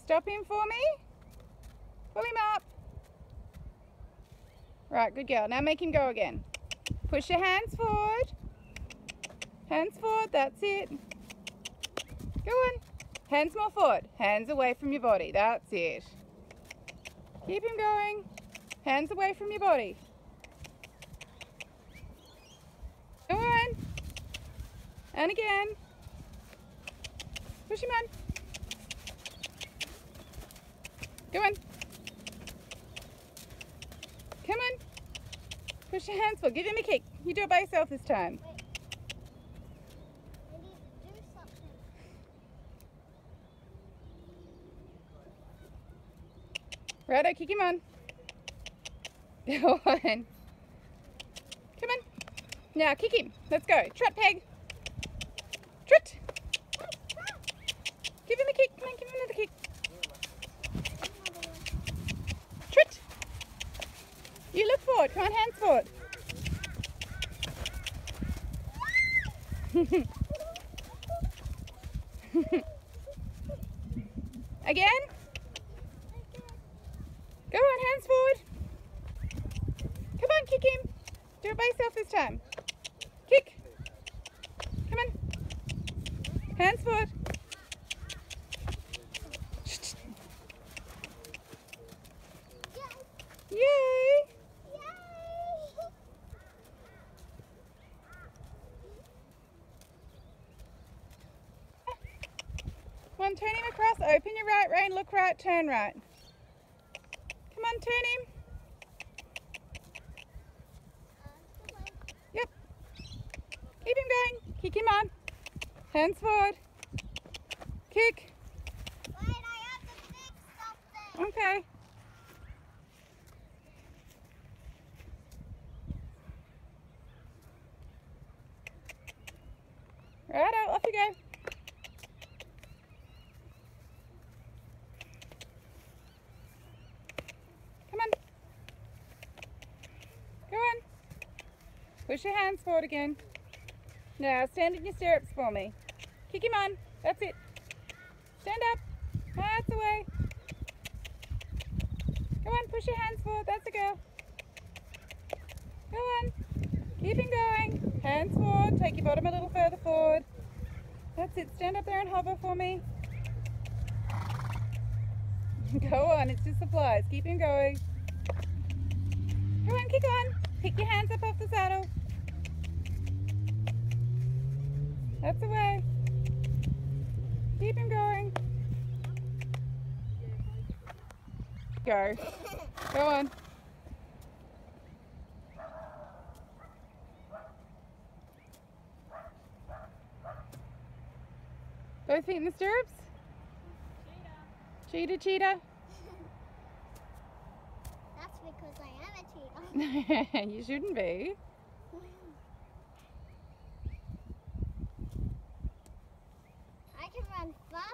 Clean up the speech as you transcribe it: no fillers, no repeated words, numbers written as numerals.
Stop him for me. Pull him up. Right, good girl. Now make him go again. Push your hands forward. Hands forward, that's it. Go on. Hands more forward. Hands away from your body, that's it. Keep him going. Hands away from your body. Go on. And again. Push him on. Go on. Come on. Push your hands forward. Give him a kick. You do it by yourself this time. Wait. I need to do something. Righto, kick him on. Go on. Come on. Now kick him. Let's go. Trot, Peg. Trot. Give him a kick. Come on, give him another kick. Trot. You look forward. Come on, hands forward. Again. Go on, hands forward. Come on, kick him. Do it by yourself this time. Kick. Come on. Hands forward. Yay! Come on, turn him across. Open your right rein. Look right, turn right. Come on, turn him. Yep. Keep him going. Kick him on. Hands forward. Kick. Wait, I have to fix something. Okay. Righto, off you go. Come on. Go on. Push your hands forward again. Now stand in your stirrups for me. Kick him on. That's it. Stand up. That's the way. Go on, push your hands forward. That's a girl. Go on. Keep him going. Hands forward. Take your bottom a little further forward. That's it. Stand up there and hover for me. Go on. It's just supplies. Keep him going. Go on, kick on. Pick your hands up off the saddle. That's the way. Keep him going. Go. Go on. Both feet in the stirrups? Cheetah. Cheetah, That's because I am a cheetah. cheetah. You shouldn't be. I can run fast.